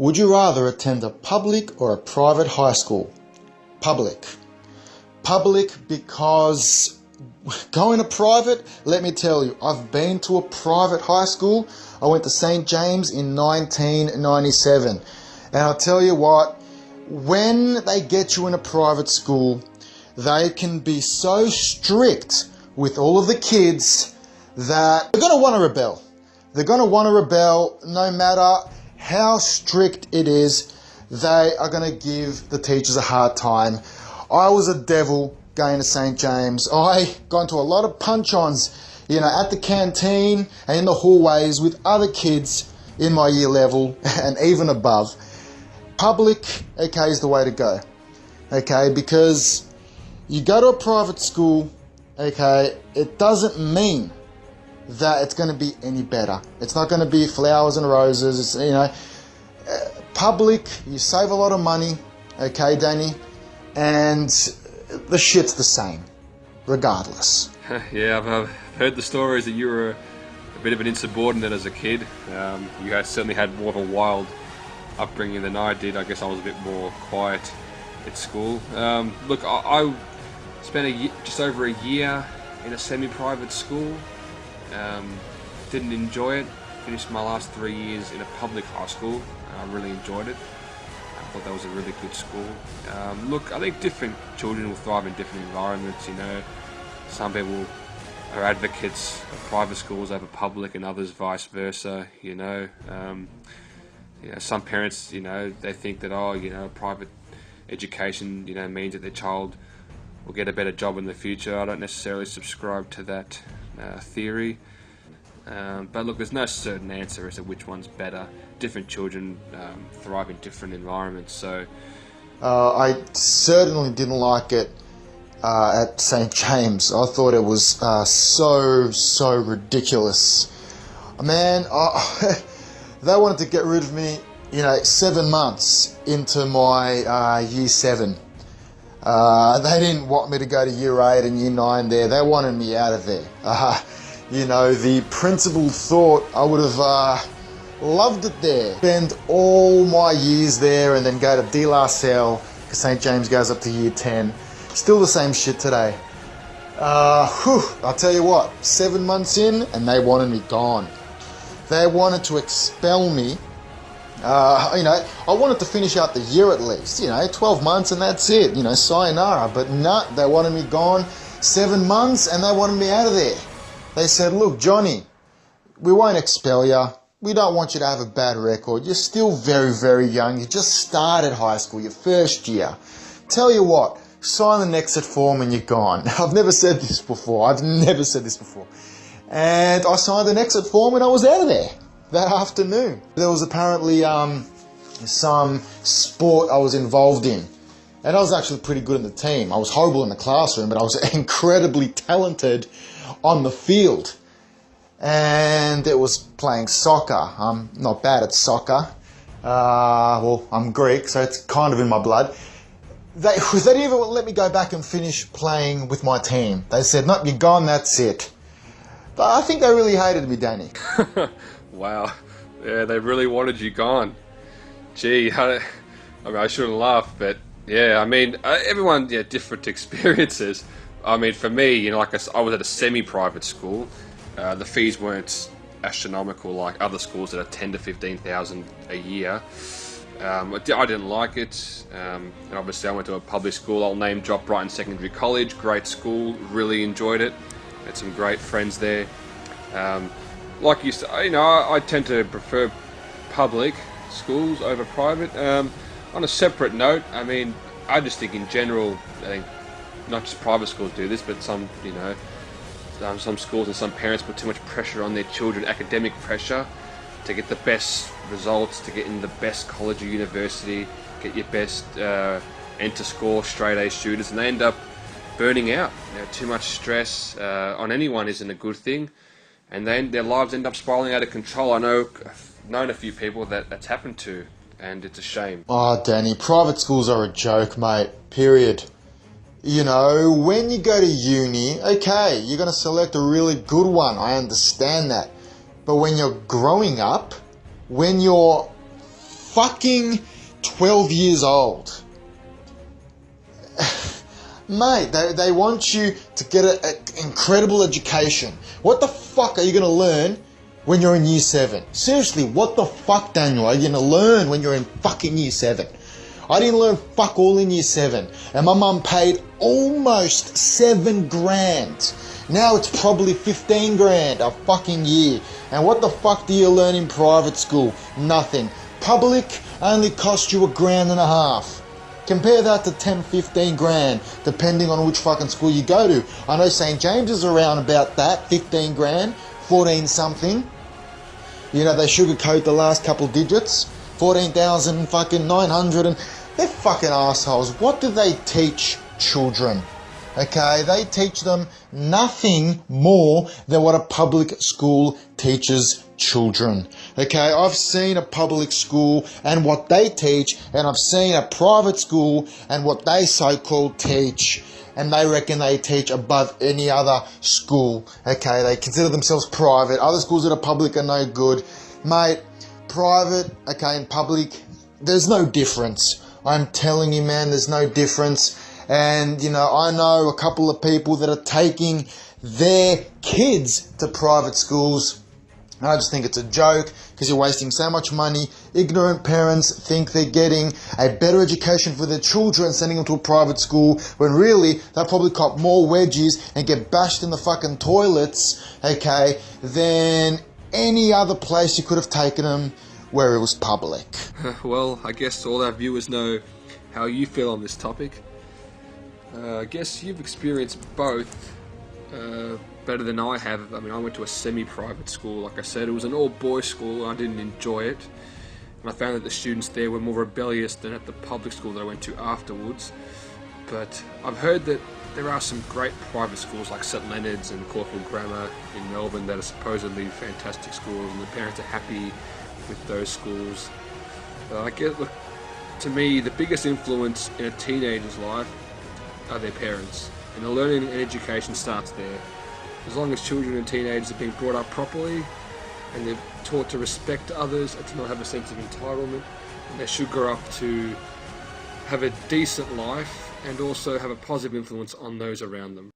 Would you rather attend a public or a private high school? Public. Public because going to private, let me tell you, I've been to a private high school. I went to St. James in 1997. And I'll tell you what, when they get you in a private school, they can be so strict with all of the kids that they're going to want to rebel. They're going to want to rebel no matter how strict it is. They are going to give the teachers a hard time. I was a devil going to St. James. I got into a lot of punch-ons, at the canteen and in the hallways with other kids in my year level and even above. Public, okay, is the way to go. Okay, because you go to a private school, okay, it doesn't mean that it's going to be any better. It's not going to be flowers and roses. It's, public, you save a lot of money, okay, Danny, and the shit's the same, regardless. Yeah, I've heard the stories that you were a bit of an insubordinate as a kid. You guys certainly had more of a wild upbringing than I did. I guess I was a bit more quiet at school. Look, I spent just over a year in a semi-private school. Didn't enjoy it. Finished my last 3 years in a public high school. I really enjoyed it. I thought that was a really good school. Look, I think different children will thrive in different environments. Some people are advocates of private schools over public, and others vice versa. Some parents, they think that private education, means that their child will get a better job in the future. I don't necessarily subscribe to that theory. But look, there's no certain answer as to which one's better. Different children thrive in different environments. So, I certainly didn't like it at St. James. I thought it was so ridiculous. Man, they wanted to get rid of me, 7 months into my year 7. They didn't want me to go to year 8 and year 9 there. They wanted me out of there. The principal thought I would have loved it there. Spend all my years there and then go to De La Salle, because St. James goes up to year 10. Still the same shit today. I'll tell you what, 7 months in and they wanted me gone. They wanted to expel me. I wanted to finish out the year at least, 12 months and that's it, sayonara. But nah, they wanted me gone 7 months and they wanted me out of there. They said, look, Johnny, we won't expel you. We don't want you to have a bad record. You're still very, very young. You just started high school, your first year. Tell you what, sign the exit form and you're gone. I've never said this before. And I signed an exit form and I was out of there that afternoon. There was apparently some sport I was involved in. And I was actually pretty good in the team. I was horrible in the classroom, but I was incredibly talented on the field. And it was playing soccer. I'm not bad at soccer. I'm Greek, so it's kind of in my blood. They didn't even let me go back and finish playing with my team. They said, nope, you're gone, that's it. But I think they really hated me, Danny. Wow. Yeah, they really wanted you gone. Gee, I shouldn't laugh, but yeah, everyone, different experiences. For me, I was at a semi-private school. The fees weren't astronomical like other schools that are 10 to 15,000 a year. I didn't like it, and obviously I went to a public school. I'll name drop Brighton Secondary College. Great school, really enjoyed it. Had some great friends there. Like you said, I tend to prefer public schools over private. On a separate note, I just think in general, I think not just private schools do this, but some schools and some parents put too much pressure on their children, academic pressure, to get the best results, to get in the best college or university, get your best enter score, straight A students, and they end up burning out. Too much stress on anyone isn't a good thing, and then their lives end up spiraling out of control. I've known a few people that's happened to, and it's a shame. Oh, Danny, private schools are a joke, mate. Period. When you go to uni, okay, you're going to select a really good one. I understand that. But when you're growing up, when you're fucking 12 years old. Mate, they want you to get an incredible education. What the fuck are you going to learn when you're in year 7? Seriously, what the fuck, Daniel, are you going to learn when you're in fucking year 7? I didn't learn fuck all in year 7. And my mum paid almost 7 grand. Now it's probably 15 grand a fucking year. And what the fuck do you learn in private school? Nothing. Public only cost you $1.5 grand. Compare that to 10, 15 grand, depending on which fucking school you go to. I know St. James is around about that, 15 grand, 14 something. You know, they sugarcoat the last couple digits, 14,000 fucking 900, and they're fucking assholes. What do they teach children? Okay, they teach them nothing more than what a public school teaches children. Okay, I've seen a public school and what they teach, and I've seen a private school and what they so-called teach, and they reckon they teach above any other school. Okay, they consider themselves private. Other schools that are public are no good. Mate, private, okay, and public, there's no difference. I'm telling you, man, there's no difference. And, you know, I know a couple of people that are taking their kids to private schools. And I just think it's a joke because you're wasting so much money. Ignorant parents think they're getting a better education for their children sending them to a private school when really they'll probably cop more wedgies and get bashed in the fucking toilets, okay, than any other place you could have taken them where it was public. Well, I guess all our viewers know how you feel on this topic. I guess you've experienced both better than I have. I mean, I went to a semi-private school. Like I said, it was an all-boys school. I didn't enjoy it. And I found that the students there were more rebellious than at the public school that I went to afterwards. But I've heard that there are some great private schools like St Leonard's and Caulfield Grammar in Melbourne that are supposedly fantastic schools, and the parents are happy with those schools. I guess, look, to me, the biggest influence in a teenager's life are their parents, and the learning and education starts there. As long as children and teenagers are being brought up properly and they're taught to respect others and to not have a sense of entitlement, they should grow up to have a decent life and also have a positive influence on those around them.